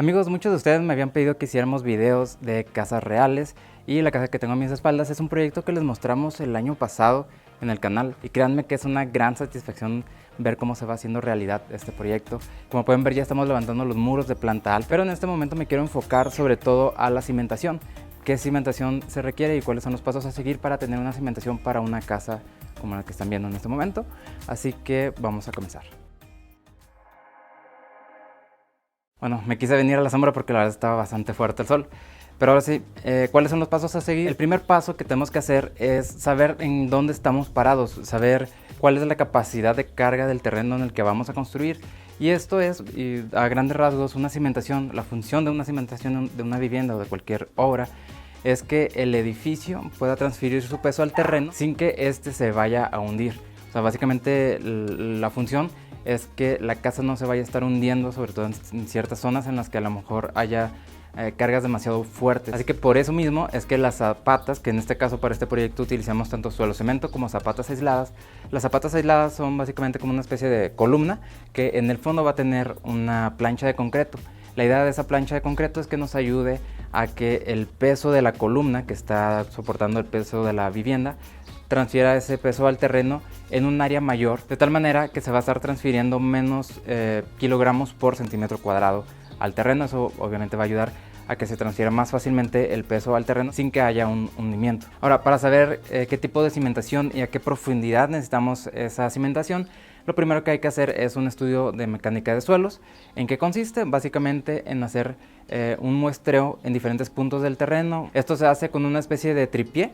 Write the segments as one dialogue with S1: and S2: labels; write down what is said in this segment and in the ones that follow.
S1: Amigos, muchos de ustedes me habían pedido que hiciéramos videos de casas reales y la casa que tengo a mis espaldas es un proyecto que les mostramos el año pasado en el canal y créanme que es una gran satisfacción ver cómo se va haciendo realidad este proyecto. Como pueden ver, ya estamos levantando los muros de planta alta, pero en este momento me quiero enfocar sobre todo a la cimentación. ¿Qué cimentación se requiere y cuáles son los pasos a seguir para tener una cimentación para una casa como la que están viendo en este momento? Así que vamos a comenzar. Bueno, me quise venir a la sombra porque la verdad estaba bastante fuerte el sol. Pero ahora sí, ¿cuáles son los pasos a seguir? El primer paso que tenemos que hacer es saber en dónde estamos parados, saber cuál es la capacidad de carga del terreno en el que vamos a construir. Y esto es, a grandes rasgos, una cimentación. La función de una cimentación de una vivienda o de cualquier obra es que el edificio pueda transferir su peso al terreno sin que éste se vaya a hundir. O sea, básicamente la función es que la casa no se vaya a estar hundiendo, sobre todo en ciertas zonas en las que a lo mejor haya cargas demasiado fuertes. Así que por eso mismo es que las zapatas, que en este caso para este proyecto utilizamos tanto suelo cemento como zapatas aisladas. Las zapatas aisladas son básicamente como una especie de columna que en el fondo va a tener una plancha de concreto. La idea de esa plancha de concreto es que nos ayude a que el peso de la columna que está soportando el peso de la vivienda transfiera ese peso al terreno en un área mayor, de tal manera que se va a estar transfiriendo menos kilogramos por centímetro cuadrado al terreno. Eso obviamente va a ayudar a que se transfiera más fácilmente el peso al terreno sin que haya un hundimiento. Ahora, para saber qué tipo de cimentación y a qué profundidad necesitamos esa cimentación, lo primero que hay que hacer es un estudio de mecánica de suelos. ¿En qué consiste? Básicamente en hacer un muestreo en diferentes puntos del terreno. Esto se hace con una especie de tripié,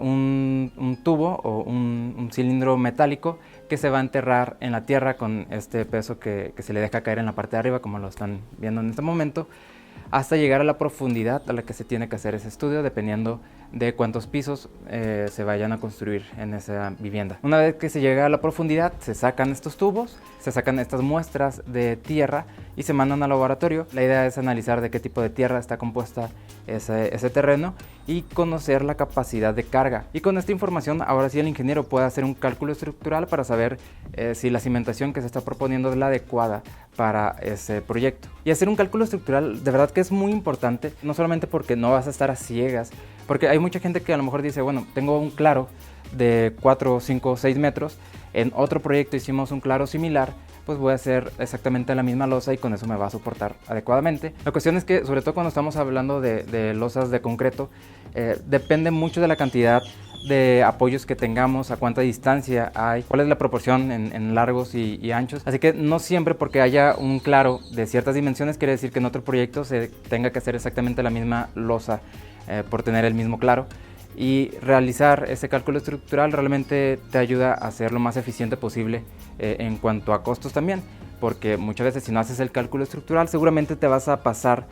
S1: un tubo o un cilindro metálico que se va a enterrar en la tierra con este peso que se le deja caer en la parte de arriba, como lo están viendo en este momento, hasta llegar a la profundidad a la que se tiene que hacer ese estudio, dependiendo de cuántos pisos se vayan a construir en esa vivienda. Una vez que se llega a la profundidad, se sacan estos tubos, se sacan estas muestras de tierra y se mandan al laboratorio. La idea es analizar de qué tipo de tierra está compuesta ese terreno y conocer la capacidad de carga. Y con esta información, ahora sí el ingeniero puede hacer un cálculo estructural para saber si la cimentación que se está proponiendo es la adecuada para ese proyecto. Y hacer un cálculo estructural de verdad que es muy importante, no solamente porque no vas a estar a ciegas, porque hay mucha gente que a lo mejor dice, bueno, tengo un claro de 4, 5, 6 metros, en otro proyecto hicimos un claro similar, pues voy a hacer exactamente la misma losa y con eso me va a soportar adecuadamente. La cuestión es que, sobre todo cuando estamos hablando de losas de concreto, depende mucho de la cantidad de apoyos que tengamos, a cuánta distancia hay, cuál es la proporción en largos y anchos. Así que no siempre porque haya un claro de ciertas dimensiones quiere decir que en otro proyecto se tenga que hacer exactamente la misma losa por tener el mismo claro. Y realizar ese cálculo estructural realmente te ayuda a ser lo más eficiente posible en cuanto a costos también, porque muchas veces si no haces el cálculo estructural seguramente te vas a pasar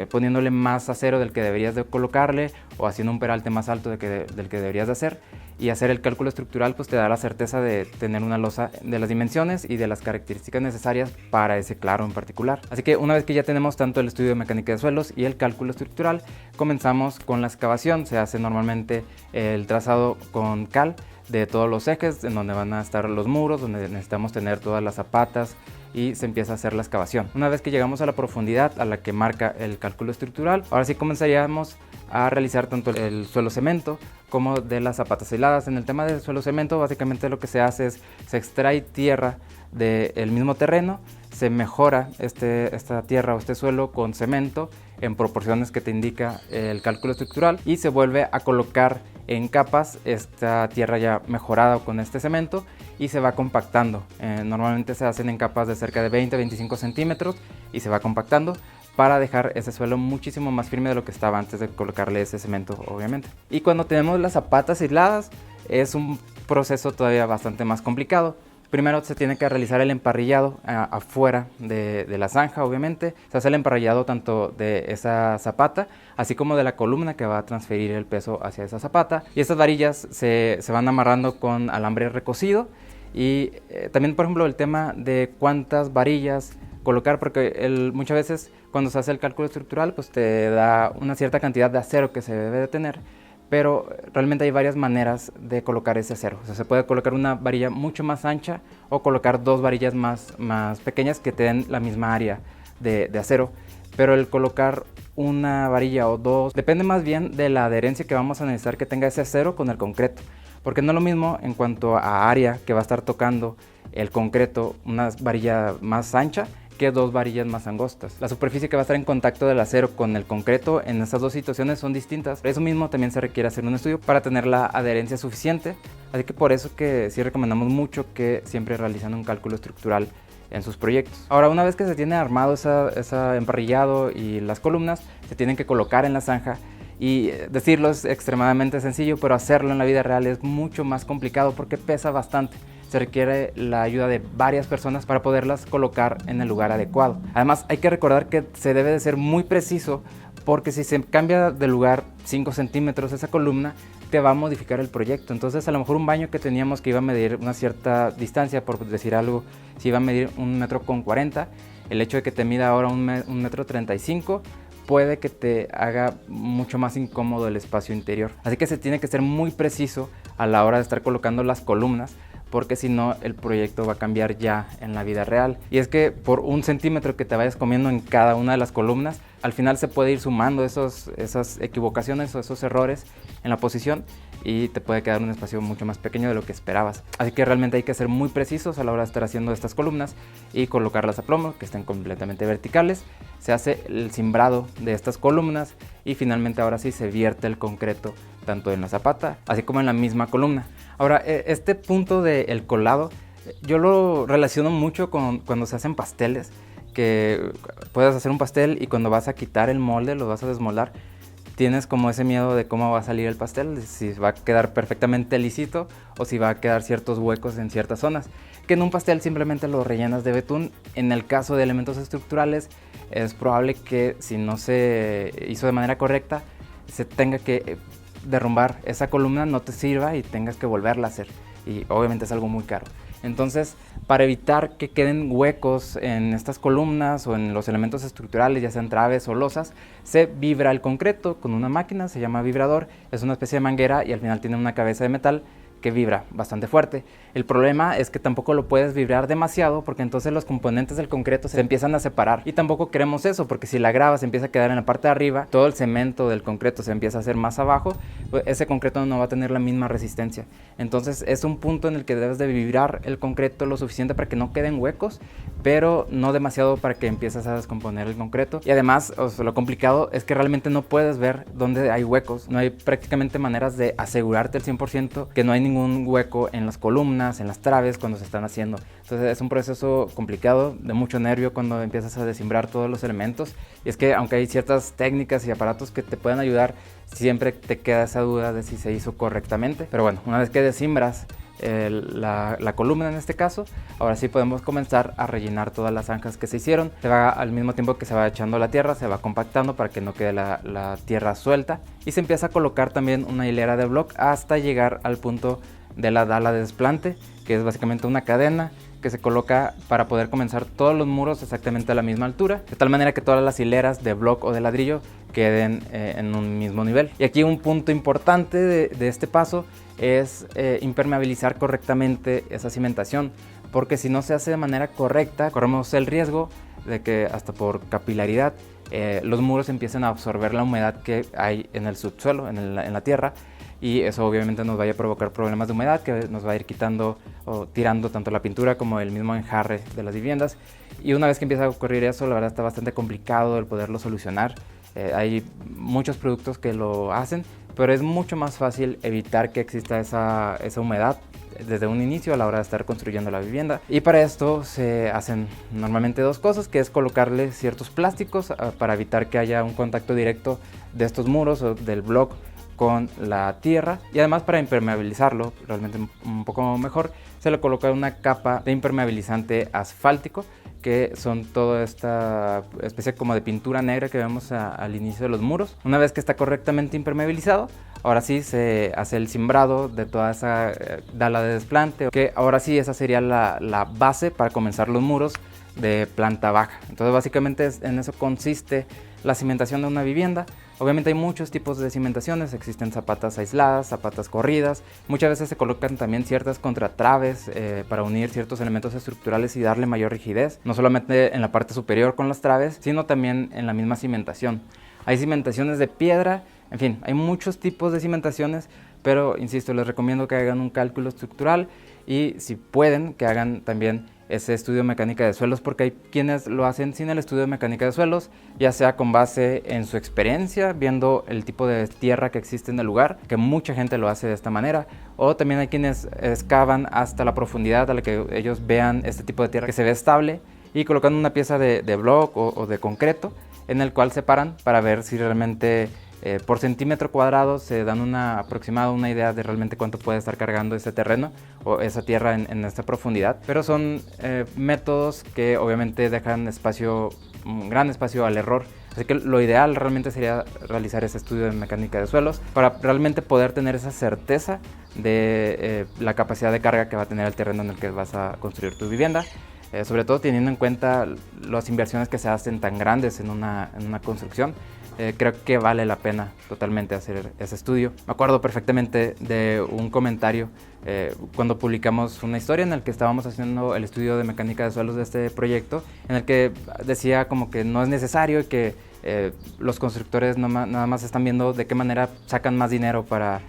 S1: poniéndole más acero del que deberías de colocarle o haciendo un peralte más alto del que deberías de hacer, y hacer el cálculo estructural pues te da la certeza de tener una losa de las dimensiones y de las características necesarias para ese claro en particular. Así que una vez que ya tenemos tanto el estudio de mecánica de suelos y el cálculo estructural, comenzamos con la excavación. Se hace normalmente el trazado con cal de todos los ejes en donde van a estar los muros, donde necesitamos tener todas las zapatas, y se empieza a hacer la excavación. Una vez que llegamos a la profundidad a la que marca el cálculo estructural, ahora sí comenzaríamos a realizar tanto el suelo cemento como de las zapatas aisladas. En el tema del suelo cemento, básicamente lo que se hace es se extrae tierra del mismo terreno, se mejora esta tierra o este suelo con cemento en proporciones que te indica el cálculo estructural y se vuelve a colocar en capas esta tierra ya mejorada con este cemento y se va compactando. Normalmente se hacen en capas de cerca de 20-25 centímetros y se va compactando para dejar ese suelo muchísimo más firme de lo que estaba antes de colocarle ese cemento, obviamente. Y cuando tenemos las zapatas aisladas es un proceso todavía bastante más complicado. Primero se tiene que realizar el emparrillado afuera de la zanja, obviamente. Se hace el emparrillado tanto de esa zapata, así como de la columna que va a transferir el peso hacia esa zapata. Y estas varillas se van amarrando con alambre recocido. Y también, por ejemplo, el tema de cuántas varillas colocar, porque muchas veces cuando se hace el cálculo estructural, pues te da una cierta cantidad de acero que se debe de tener. Pero realmente hay varias maneras de colocar ese acero. O sea, se puede colocar una varilla mucho más ancha o colocar dos varillas más pequeñas que te den la misma área de acero. pero el colocar una varilla o dos depende más bien de la adherencia que vamos a necesitar que tenga ese acero con el concreto, porque no es lo mismo en cuanto a área que va a estar tocando el concreto una varilla más ancha que dos varillas más angostas. La superficie que va a estar en contacto del acero con el concreto en estas dos situaciones son distintas. Por eso mismo también se requiere hacer un estudio para tener la adherencia suficiente, así que por eso que sí recomendamos mucho que siempre realizando un cálculo estructural en sus proyectos. Ahora, una vez que se tiene armado ese emparrillado y las columnas, se tienen que colocar en la zanja. Y decirlo es extremadamente sencillo, pero hacerlo en la vida real es mucho más complicado porque pesa bastante. Se requiere la ayuda de varias personas para poderlas colocar en el lugar adecuado. Además, hay que recordar que se debe de ser muy preciso, porque si se cambia de lugar 5 centímetros esa columna, te va a modificar el proyecto. Entonces, a lo mejor un baño que teníamos que iba a medir una cierta distancia, por decir algo, si iba a medir 1,40 m, el hecho de que te mida ahora 1,35 m, puede que te haga mucho más incómodo el espacio interior. Así que se tiene que ser muy preciso a la hora de estar colocando las columnas, porque si no el proyecto va a cambiar ya en la vida real. Y es que por 1 centímetro que te vayas comiendo en cada una de las columnas, al final se puede ir sumando esas equivocaciones o esos errores en la posición y te puede quedar un espacio mucho más pequeño de lo que esperabas. Así que realmente hay que ser muy precisos a la hora de estar haciendo estas columnas y colocarlas a plomo, que estén completamente verticales. Se hace el cimbrado de estas columnas y finalmente ahora sí se vierte el concreto tanto en la zapata así como en la misma columna. Ahora, este punto del colado yo lo relaciono mucho con cuando se hacen pasteles, que puedes hacer un pastel y cuando vas a quitar el molde, lo vas a desmoldar, tienes como ese miedo de cómo va a salir el pastel, si va a quedar perfectamente lisito o si va a quedar ciertos huecos en ciertas zonas, que en un pastel simplemente lo rellenas de betún. En el caso de elementos estructurales es probable que si no se hizo de manera correcta se tenga que derrumbar esa columna, no te sirva y tengas que volverla a hacer, y obviamente es algo muy caro. Entonces, para evitar que queden huecos en estas columnas o en los elementos estructurales, ya sean traves o losas, se vibra el concreto con una máquina, se llama vibrador, es una especie de manguera y al final tiene una cabeza de metal que vibra bastante fuerte. El problema es que tampoco lo puedes vibrar demasiado, porque entonces los componentes del concreto se empiezan a separar, y tampoco queremos eso, porque si la grava se empieza a quedar en la parte de arriba, todo el cemento del concreto se empieza a hacer más abajo, pues ese concreto no va a tener la misma resistencia. Entonces es un punto en el que debes de vibrar el concreto lo suficiente para que no queden huecos, pero no demasiado para que empieces a descomponer el concreto. Y además, lo complicado es que realmente no puedes ver dónde hay huecos, no hay prácticamente maneras de asegurarte al 100% que no hay ningún hueco en las columnas, en las traves cuando se están haciendo. Entonces es un proceso complicado, de mucho nervio cuando empiezas a descimbrar todos los elementos. Y es que aunque hay ciertas técnicas y aparatos que te pueden ayudar, siempre te queda esa duda de si se hizo correctamente. Pero bueno, una vez que descimbras la columna en este caso, ahora sí podemos comenzar a rellenar todas las zanjas que se hicieron. Se va, al mismo tiempo que se va echando la tierra, se va compactando para que no quede la tierra suelta, y se empieza a colocar también una hilera de block hasta llegar al punto de la dala de desplante, que es básicamente una cadena que se coloca para poder comenzar todos los muros exactamente a la misma altura, de tal manera que todas las hileras de block o de ladrillo queden en un mismo nivel. Y aquí un punto importante de este paso es impermeabilizar correctamente esa cimentación, porque si no se hace de manera correcta, corremos el riesgo de que hasta por capilaridad los muros empiecen a absorber la humedad que hay en el subsuelo, en la tierra, y eso obviamente nos vaya a provocar problemas de humedad que nos va a ir quitando o tirando tanto la pintura como el mismo enjarre de las viviendas. Y una vez que empieza a ocurrir eso, la verdad está bastante complicado el poderlo solucionar. Hay muchos productos que lo hacen, pero es mucho más fácil evitar que exista esa humedad desde un inicio a la hora de estar construyendo la vivienda. Y para esto se hacen normalmente dos cosas, que es colocarle ciertos plásticos para evitar que haya un contacto directo de estos muros o del block con la tierra, y además para impermeabilizarlo realmente un poco mejor, se le coloca una capa de impermeabilizante asfáltico, que son toda esta especie como de pintura negra que vemos al inicio de los muros. Una vez que está correctamente impermeabilizado, ahora sí se hace el cimbrado de toda esa dala de desplante, que ahora sí esa sería la base para comenzar los muros de planta baja. Entonces básicamente en eso consiste la cimentación de una vivienda. Obviamente hay muchos tipos de cimentaciones, existen zapatas aisladas, zapatas corridas, muchas veces se colocan también ciertas contratraves para unir ciertos elementos estructurales y darle mayor rigidez, no solamente en la parte superior con las traves, sino también en la misma cimentación. Hay cimentaciones de piedra, en fin, hay muchos tipos de cimentaciones, pero insisto, les recomiendo que hagan un cálculo estructural y si pueden, que hagan también ese estudio de mecánica de suelos, porque hay quienes lo hacen sin el estudio de mecánica de suelos, ya sea con base en su experiencia, viendo el tipo de tierra que existe en el lugar, que mucha gente lo hace de esta manera, o también hay quienes excavan hasta la profundidad a la que ellos vean este tipo de tierra que se ve estable y colocan una pieza de block o de concreto en el cual separan para ver si realmente por centímetro cuadrado se dan una aproximada, una idea de realmente cuánto puede estar cargando ese terreno o esa tierra en esta profundidad. Pero son métodos que obviamente dejan un gran espacio al error. Así que lo ideal realmente sería realizar ese estudio de mecánica de suelos para realmente poder tener esa certeza de la capacidad de carga que va a tener el terreno en el que vas a construir tu vivienda. Sobre todo teniendo en cuenta las inversiones que se hacen tan grandes en una construcción. Creo que vale la pena totalmente hacer ese estudio. Me acuerdo perfectamente de un comentario cuando publicamos una historia en la que estábamos haciendo el estudio de mecánica de suelos de este proyecto, en el que decía como que no es necesario y que los constructores nada más están viendo de qué manera sacan más dinero para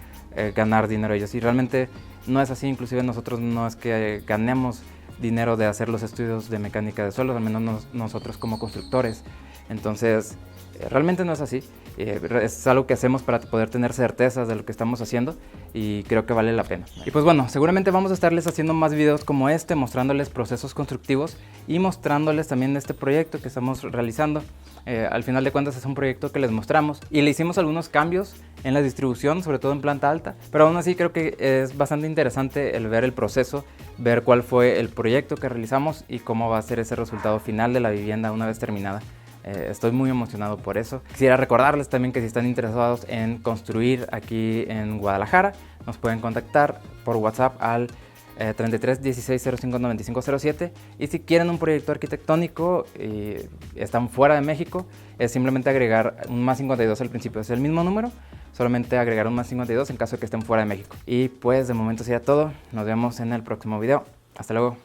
S1: ganar dinero ellos. Y realmente no es así, inclusive nosotros no es que ganemos dinero de hacer los estudios de mecánica de suelos, al menos nosotros como constructores. Entonces, realmente no es así, es algo que hacemos para poder tener certezas de lo que estamos haciendo y creo que vale la pena. Y pues bueno, seguramente vamos a estarles haciendo más videos como este, mostrándoles procesos constructivos y mostrándoles también este proyecto que estamos realizando. Al final de cuentas es un proyecto que les mostramos y le hicimos algunos cambios en la distribución, sobre todo en planta alta, pero aún así creo que es bastante interesante el ver el proceso, ver cuál fue el proyecto que realizamos y cómo va a ser ese resultado final de la vivienda una vez terminada. Estoy muy emocionado por eso. Quisiera recordarles también que si están interesados en construir aquí en Guadalajara, nos pueden contactar por WhatsApp al 33 16 05 95 07, y si quieren un proyecto arquitectónico y están fuera de México, es simplemente agregar un más 52 al principio, es el mismo número, solamente agregar un más 52 en caso de que estén fuera de México. Y pues de momento sería todo, nos vemos en el próximo video, hasta luego.